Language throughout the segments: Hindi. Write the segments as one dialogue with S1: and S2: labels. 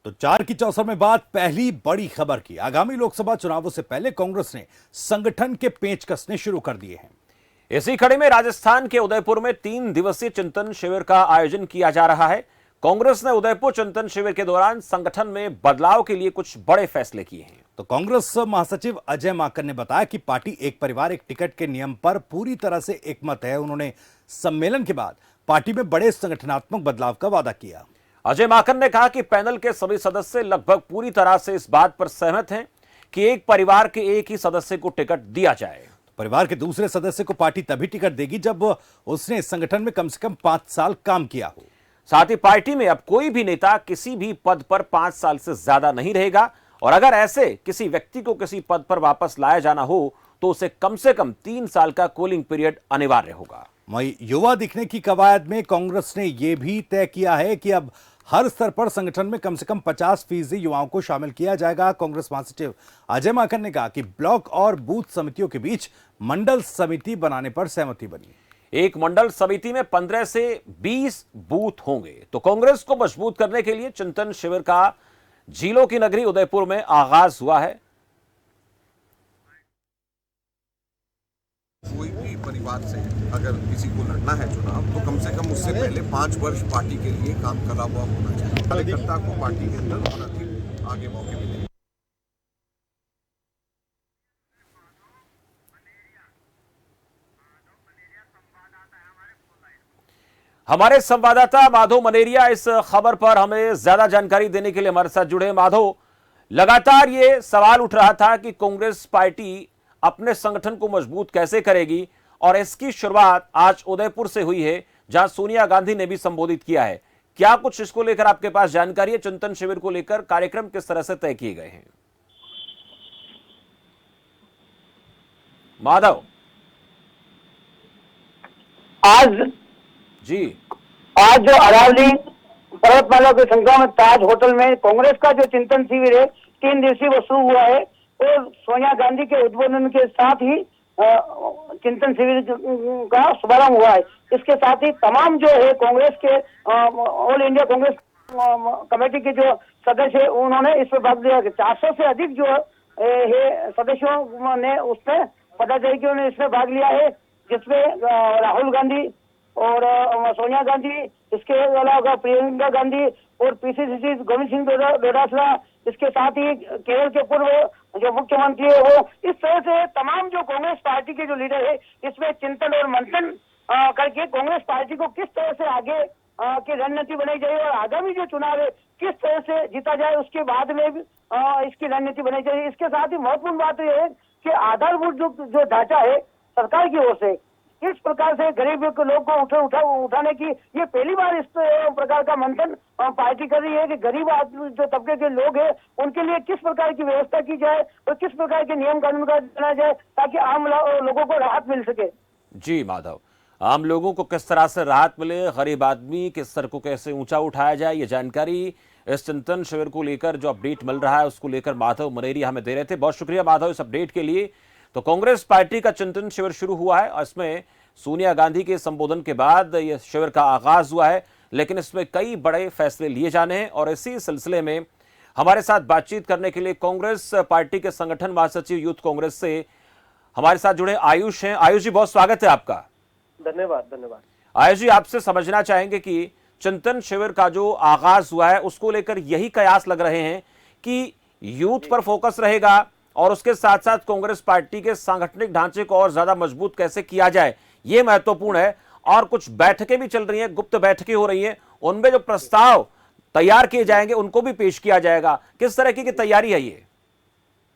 S1: तो 4 की चौसर में बात पहली बड़ी खबर की। आगामी लोकसभा चुनावों से पहले कांग्रेस ने संगठन के पेंच कसने शुरू कर दिए हैं।
S2: इसी कड़ी में राजस्थान के उदयपुर में 3 दिवसीय चिंतन शिविर का आयोजन किया जा रहा है। कांग्रेस ने उदयपुर चिंतन शिविर के दौरान संगठन में बदलाव के लिए कुछ बड़े फैसले किए हैं।
S1: तो कांग्रेस महासचिव अजय माकन ने बताया कि पार्टी एक परिवार एक टिकट के नियम पर पूरी तरह से एकमत है। उन्होंने सम्मेलन के बाद पार्टी में बड़े संगठनात्मक बदलाव का वादा किया।
S2: अजय माकन ने कहा कि पैनल के सभी सदस्य लगभग पूरी तरह से इस बात पर सहमत हैं कि एक परिवार के एक ही सदस्य को टिकट दिया जाए।
S1: परिवार के दूसरे सदस्य को पार्टी तभी टिकट देगी जब उसने संगठन में कम से कम 5 साल काम किया हो।
S2: साथ ही पार्टी में अब कोई भी नेता किसी भी पद पर 5 साल से ज्यादा नहीं रहेगा और अगर ऐसे किसी व्यक्ति को किसी पद पर वापस लाया जाना हो तो उसे कम से कम 3 साल का कूलिंग पीरियड अनिवार्य होगा।
S1: वहीं युवा दिखने की कवायद में कांग्रेस ने यह भी तय किया है कि अब हर स्तर पर संगठन में कम से कम 50% युवाओं को शामिल किया जाएगा। कांग्रेस महासचिव अजय माकन ने कहा कि ब्लॉक और बूथ समितियों के बीच मंडल समिति बनाने पर सहमति बनी।
S2: एक मंडल समिति में 15 से 20 बूथ होंगे। तो कांग्रेस को मजबूत करने के लिए चिंतन शिविर का झीलों की नगरी उदयपुर में आगाज हुआ है।
S3: कोई भी परिवार से अगर किसी को लड़ना है चुनाव तो कम से कम उससे पहले 5 वर्ष पार्टी के लिए काम करा हुआ होना चाहिए। कार्यकर्ता को पार्टी के अंदर और अधिक आगे मौके मिले।
S2: हमारे संवाददाता माधव मनेरिया इस खबर पर हमें ज्यादा जानकारी देने के लिए हमारे साथ जुड़े। माधव, लगातार ये सवाल उठ रहा था कि कांग्रेस पार्टी अपने संगठन को मजबूत कैसे करेगी और इसकी शुरुआत आज उदयपुर से हुई है जहां सोनिया गांधी ने भी संबोधित किया है। क्या कुछ इसको लेकर आपके पास जानकारी है? चिंतन शिविर को लेकर कार्यक्रम किस तरह से तय किए गए हैं? माधव
S4: आज जो अरावली पर्वतमाला के संगम में ताज होटल में कांग्रेस का जो चिंतन शिविर है 3 दिवसीय वो शुरू हुआ है और सोनिया गांधी के उद्बोधन के साथ ही चिंतन शिविर का शुभारंभ हुआ है। इसके साथ ही तमाम जो है कांग्रेस के ऑल इंडिया कांग्रेस कमेटी के जो सदस्य है उन्होंने इस पर भाग लिया। 400 से अधिक जो है सदस्यों ने उसमें पदाधिकारियों ने इसमें भाग लिया है, जिसमें राहुल गांधी और सोनिया गांधी, इसके अलावा प्रियंका गांधी और पीसीसी गोविंद सिंह डोटासरा, इसके साथ ही केरल के पूर्व जो मुख्यमंत्री है वो, इस तरह से तमाम जो कांग्रेस पार्टी के जो लीडर है इसमें चिंतन और मंथन करके कांग्रेस पार्टी को किस तरह से आगे की रणनीति बनाई जाए और आगामी जो चुनाव है किस तरह से जीता जाए उसके बाद में भी इसकी रणनीति बनाई जाए। इसके साथ ही महत्वपूर्ण बात यह है कि आधारभूत जो ढांचा है सरकार की ओर से किस प्रकार से गरीब लोग को उठाने की ये पहली बार इस प्रकार का मंथन पार्टी कर रही है कि गरीब जो तबके के लोग हैं उनके लिए किस प्रकार की व्यवस्था की जाए और किस प्रकार के नियम कानून का बनाया जाए ताकि आम लोगों को राहत मिल सके।
S2: जी माधव, आम लोगों को किस तरह से राहत मिले, गरीब आदमी के स्तर को कैसे ऊंचा उठाया जाए, ये जानकारी इस चिंतन शिविर को लेकर जो अपडेट मिल रहा है उसको लेकर माधव मनेरिया हमें दे रहे थे। बहुत शुक्रिया माधव इस अपडेट के लिए। तो कांग्रेस पार्टी का चिंतन शिविर शुरू हुआ है और इसमें सोनिया गांधी के संबोधन के बाद यह शिविर का आगाज हुआ है, लेकिन इसमें कई बड़े फैसले लिए जाने हैं और इसी सिलसिले में हमारे साथ बातचीत करने के लिए कांग्रेस पार्टी के संगठन महासचिव यूथ कांग्रेस से हमारे साथ जुड़े आयुष हैं। आयुष जी, बहुत स्वागत है आपका।
S4: धन्यवाद।
S2: आयुष जी, आपसे समझना चाहेंगे कि चिंतन शिविर का जो आगाज हुआ है उसको लेकर यही कयास लग रहे हैं कि यूथ पर फोकस रहेगा और उसके साथ साथ कांग्रेस पार्टी के सांगठनिक ढांचे को और ज्यादा मजबूत कैसे किया जाए ये महत्वपूर्ण है। और कुछ बैठकें भी चल रही हैं, गुप्त बैठकें हो रही हैं, उनमें जो प्रस्ताव तैयार किए जाएंगे उनको भी पेश किया जाएगा। किस तरह की तैयारी है ये?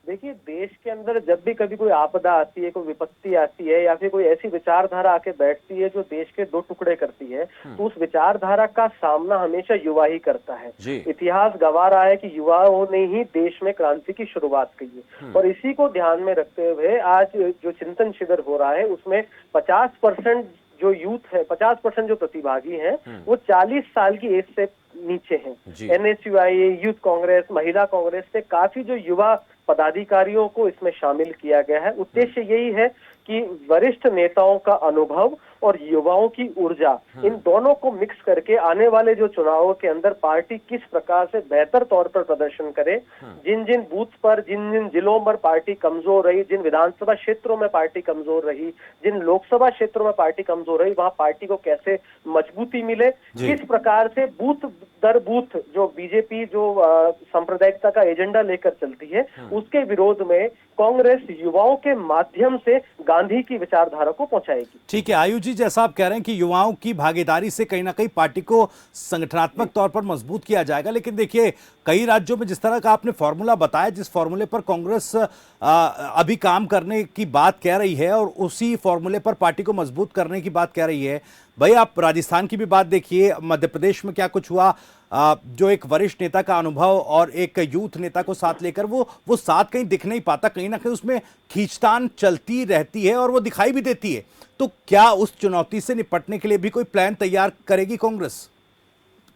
S5: देखिए, देश के अंदर जब भी कभी कोई आपदा आती है, कोई विपत्ति आती है या फिर कोई ऐसी विचारधारा आके बैठती है जो देश के 2 टुकड़े करती है तो उस विचारधारा का सामना हमेशा युवा ही करता है। इतिहास गवाह रहा है कि युवाओं ने ही देश में क्रांति की शुरुआत की है और इसी को ध्यान में रखते हुए आज जो चिंतन शिविर हो रहा है उसमें 50% जो यूथ है, 50% जो प्रतिभागी हैं वो 40 साल की एज से नीचे हैं। एनएसयूआई, यूथ कांग्रेस, महिला कांग्रेस से काफी जो युवा पदाधिकारियों को इसमें शामिल किया गया है। उद्देश्य यही है कि वरिष्ठ नेताओं का अनुभव और युवाओं की ऊर्जा, इन दोनों को मिक्स करके आने वाले जो चुनावों के अंदर पार्टी किस प्रकार से बेहतर तौर पर प्रदर्शन करे, जिन जिन बूथ पर, जिन जिन जिलों पर पार्टी कमजोर रही, जिन विधानसभा क्षेत्रों में पार्टी कमजोर रही, जिन लोकसभा क्षेत्रों में पार्टी कमजोर रही, वहां पार्टी को कैसे मजबूती मिले, किस प्रकार से बूथ दर बूथ जो बीजेपी जो सांप्रदायिकता का एजेंडा लेकर चलती है, उसके विरोध में कांग्रेस युवाओं के माध्यम से गांधी की विचारधारा को पहुंचाएगी।
S1: ठीक है आयुष जी, जैसा आप कह रहे हैं कि युवाओं की भागीदारी से कहीं ना कहीं पार्टी को संगठनात्मक तौर पर मजबूत किया जाएगा, लेकिन देखिए कई राज्यों में जिस तरह का आपने फॉर्मूला बताया, जिस फॉर्मूले पर कांग्रेस अभी काम करने की बात कह रही है और उसी फॉर्मूले पर पार्टी को मजबूत करने की बात कह रही है, भाई आप राजस्थान की भी बात देखिए, मध्य प्रदेश में क्या कुछ हुआ, जो एक वरिष्ठ नेता का अनुभव और एक यूथ नेता को साथ लेकर वो साथ कहीं दिख नहीं पाता, कहीं ना कहीं उसमें खींचतान चलती रहती है और वो दिखाई भी देती है। तो क्या उस चुनौती से निपटने के लिए भी कोई प्लान तैयार करेगी कांग्रेस?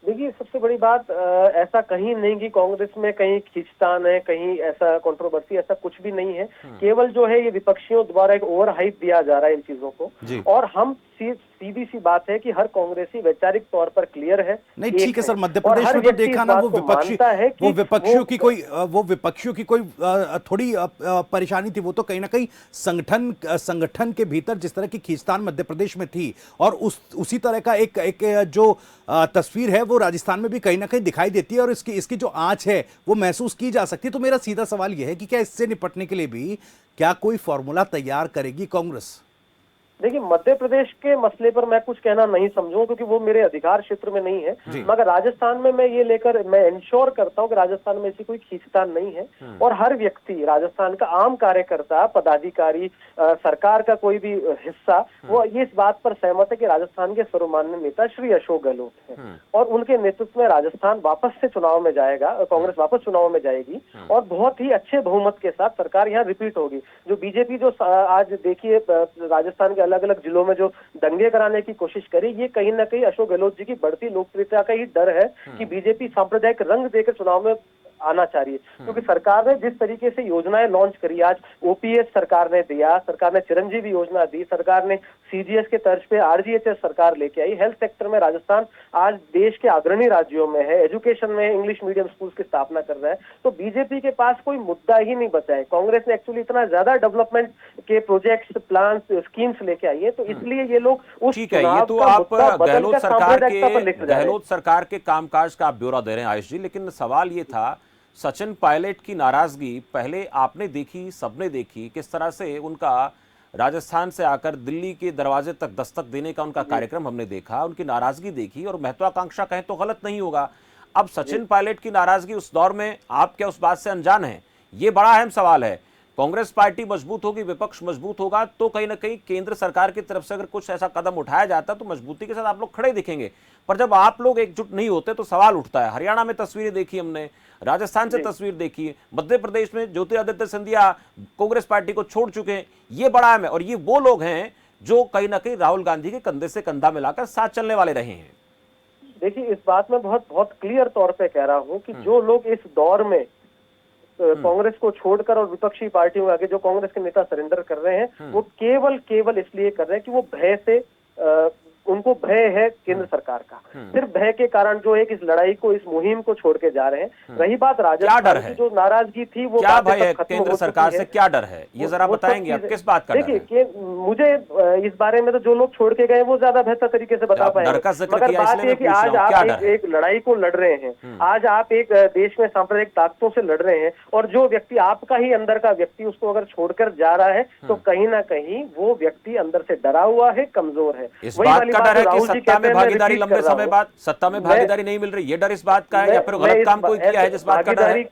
S5: देखिए, सबसे बड़ी बात ऐसा कहीं नहीं कि कांग्रेस में कहीं खींचतान है, कहीं ऐसा कंट्रोवर्सी, ऐसा कुछ भी नहीं है। केवल जो है ये विपक्षियों द्वारा एक ओवर हाइप दिया जा रहा है इन चीजों को, और हम सीधी सी बात है कि हर कांग्रेसी वैचारिक तौर पर क्लियर है।
S1: नहीं ठीक है सर, मध्य प्रदेश में तो देखा ना वो विपक्षियों की कोई थोड़ी परेशानी थी, वो तो कहीं ना कहीं संगठन के भीतर जिस तरह की खींचतान मध्य प्रदेश में थी, और उसी तरह का एक जो तस्वीर है वो राजस्थान में भी कहीं ना कहीं दिखाई देती है, और इसकी जो आंच है वो महसूस की जा सकती है। तो मेरा सीधा सवाल यह है कि क्या इससे निपटने के लिए भी क्या कोई फॉर्मूला तैयार करेगी कांग्रेस?
S5: देखिए, मध्य प्रदेश के मसले पर मैं कुछ कहना नहीं समझूं क्योंकि वो मेरे अधिकार क्षेत्र में नहीं है, मगर राजस्थान में मैं ये लेकर मैं इंश्योर करता हूं कि राजस्थान में ऐसी कोई खींचतान नहीं है, और हर व्यक्ति, राजस्थान का आम कार्यकर्ता, पदाधिकारी, सरकार का कोई भी हिस्सा, वो ये इस बात पर सहमत है कि राजस्थान के सर्वमान्य नेता श्री अशोक गहलोत हैं, और उनके नेतृत्व में राजस्थान वापस से चुनाव में जाएगा, कांग्रेस वापस चुनाव में जाएगी, और बहुत ही अच्छे बहुमत के साथ सरकार यहाँ रिपीट होगी। जो बीजेपी जो आज देखिए राजस्थान के अलग अलग जिलों में जो दंगे कराने की कोशिश करी, ये कहीं ना कहीं अशोक गहलोत जी की बढ़ती लोकप्रियता का ही डर है कि बीजेपी सांप्रदायिक रंग देकर चुनाव में आना चाहिए, क्योंकि सरकार ने जिस तरीके से योजनाएं लॉन्च करी, आज ओपीएस सरकार ने दिया, सरकार ने चिरंजीवी योजना दी, सरकार ने सीजीएस के तर्ज पे आरजीएचएस सरकार लेके आई, हेल्थ सेक्टर में राजस्थान आज देश के अग्रणी राज्यों में है, एजुकेशन में इंग्लिश मीडियम स्कूल्स की स्थापना कर रहा है। तो बीजेपी के पास कोई मुद्दा ही नहीं बचा है। कांग्रेस ने एक्चुअली इतना ज्यादा डेवलपमेंट के प्रोजेक्ट्स, प्लान, स्कीम्स लेके आई है, तो इसलिए ये लोग उस
S2: ठीक है, ये तो आप गहलोत सरकार के कामकाज का आप ब्यौरा दे रहे हैं आयुष जी, लेकिन सवाल ये था सचिन पायलट की नाराजगी पहले आपने देखी, सबने देखी, किस तरह से उनका राजस्थान से आकर दिल्ली के दरवाजे तक दस्तक देने का उनका कार्यक्रम हमने देखा, उनकी नाराजगी देखी, और महत्वाकांक्षा कहें तो गलत नहीं होगा। अब सचिन पायलट की नाराजगी उस दौर में आप क्या उस बात से अनजान हैं? ये बड़ा अहम सवाल है। कांग्रेस पार्टी मजबूत होगी, विपक्ष मजबूत होगा, तो कहीं ना कहीं केंद्र सरकार की तरफ से अगर कुछ ऐसा कदम उठाया जाता तो मजबूती के साथ आप लोग खड़े दिखेंगे। पर जब आप लोग एकजुट नहीं होते तो सवाल उठता है। हरियाणा में तस्वीरें देखी हमने, राजस्थान से तस्वीर देखी, मध्य प्रदेश में ज्योतिरादित्य सिंधिया कांग्रेस पार्टी को छोड़ चुके हैं। ये बड़ा अहम है, और ये वो लोग हैं जो कहीं ना कहीं राहुल गांधी के कंधे से कंधा मिलाकर साथ चलने वाले रहे हैं।
S5: देखिए, इस बात में बहुत क्लियर तौर पे कह रहा हूं कि जो लोग इस दौर में कांग्रेस को छोड़कर और विपक्षी पार्टियों आगे जो कांग्रेस के नेता सरेंडर कर रहे हैं, वो केवल इसलिए कर रहे हैं कि वो भय से, उनको भय है केंद्र सरकार का, सिर्फ भय के कारण जो है कि इस लड़ाई को, इस मुहिम को छोड़ के जा रहे हैं। रही बात राजस्थान की जो नाराजगी थी, वो
S2: क्या भय है केंद्र सरकार से, क्या डर है, ये जरा बताएंगे आप, किस बात का डर है?
S5: देखिए, मुझे इस बारे में तो जो लोग छोड़ के गए वो ज्यादा बेहतर तरीके से बता पाएंगे, मगर बात है कि आज आप एक लड़ाई को लड़ रहे हैं, आज आप एक देश में सांप्रदायिक ताकतों से लड़ रहे हैं, और जो व्यक्ति आपका ही अंदर का व्यक्ति उसको अगर छोड़कर जा रहा है, तो कहीं ना कहीं वो व्यक्ति अंदर से डरा हुआ है, कमजोर है।
S2: इस बात का डर है कि सत्ता में भागीदारी, लंबे समय बाद सत्ता में भागीदारी नहीं मिल रही, ये डर इस बात का है, या फिर गलत काम कोई किया है जिस बात का डर है?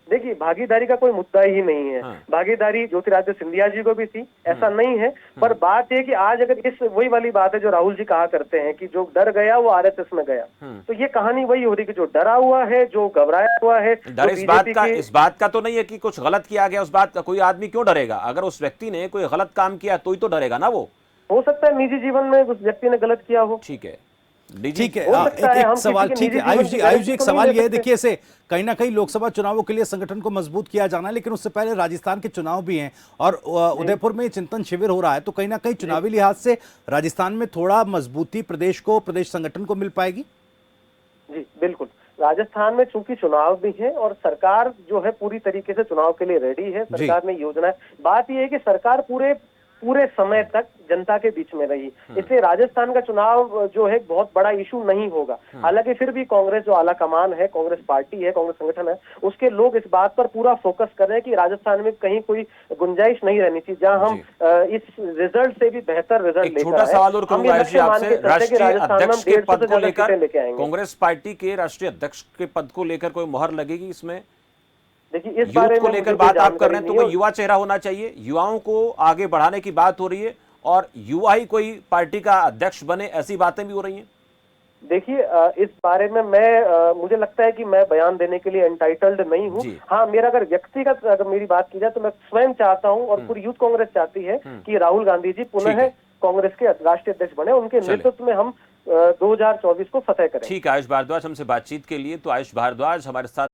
S5: देखिए, भागीदारी का कोई मुद्दा ही नहीं है। भागीदारी ज्योतिरादित्य सिंधिया जी को भी थी, ऐसा नहीं है, पर बात है कि आज अगर इस वही वाली बात है जो राहुल जी कहा करते हैं कि जो डर गया वो आरएसएस में गया, तो ये कहानी वही हो रही कि जो डरा हुआ है, जो घबराया हुआ है।
S2: डर इस बात का तो नहीं है कि कुछ गलत किया गया, उस बात का कोई आदमी क्यों डरेगा? अगर उस व्यक्ति ने कोई गलत काम किया तो ही तो डरेगा ना। वो
S5: हो सकता है निजी जीवन में उस व्यक्ति ने गलत किया हो।
S2: ठीक है, डीजी
S1: ठीक है,
S5: हो सकता है
S1: एक
S5: हम
S1: सवाल,
S5: किसी के
S1: ठीक है
S5: निजी
S1: आयुष जी,
S5: जीवन की
S1: आयुष जी एक
S5: गारंटी
S1: सवाल
S5: तो नहीं
S1: ये है,
S5: ले
S1: देखिए इसे कहीं ना कहीं लोकसभा चुनावों के लिए संगठन को मजबूत किया जाना है, लेकिन उससे पहले राजस्थान के चुनाव भी हैं और उदयपुर में चिंतन शिविर हो रहा है, तो कहीं ना कहीं चुनावी लिहाज से राजस्थान में थोड़ा मजबूती प्रदेश को, प्रदेश संगठन को मिल पाएगी।
S5: जी बिल्कुल, राजस्थान में चूंकि चुनाव भी है और सरकार जो है पूरी तरीके से चुनाव के लिए रेडी है, सरकार ने योजना है। बात यह है कि सरकार पूरे समय तक जनता के बीच में रही, इसलिए राजस्थान का चुनाव जो है बहुत बड़ा इशू नहीं होगा। हालांकि फिर भी कांग्रेस जो आला कमान है, कांग्रेस पार्टी है, कांग्रेस संगठन है, उसके लोग इस बात पर पूरा फोकस कर रहे हैं कि राजस्थान में कहीं कोई गुंजाइश नहीं रहनी चाहिए जहां हम इस रिजल्ट से भी बेहतर रिजल्ट
S2: एक छोटा सवाल और करूंगा आयुष जी आपसे, राष्ट्रीय अध्यक्ष के पद को लेकर कांग्रेस पार्टी के राष्ट्रीय अध्यक्ष के पद को लेकर कोई मुहर लगेगी इसमें?
S5: देखिए इस बारे
S2: को
S5: में
S2: लेकर बात आप कर रहे हैं, तो कोई युवा चेहरा होना चाहिए, युवाओं को आगे बढ़ाने की बात हो रही है और युवा ही कोई पार्टी का अध्यक्ष बने, ऐसी बातें भी हो रही हैं।
S5: देखिए इस बारे में मुझे लगता है कि मैं बयान देने के लिए एंटाइटल्ड नहीं हूं। हाँ, मेरा अगर व्यक्तिगत अगर मेरी बात की जाए तो मैं स्वयं चाहता हूं और पूरी यूथ कांग्रेस चाहती है कि राहुल गांधी जी पुनः कांग्रेस के राष्ट्रीय अध्यक्ष बने, उनके नेतृत्व में हम 2024 को फतेह करें।
S2: ठीक है आयुष भारद्वाज हमसे बातचीत के लिए। तो आयुष भारद्वाज हमारे साथ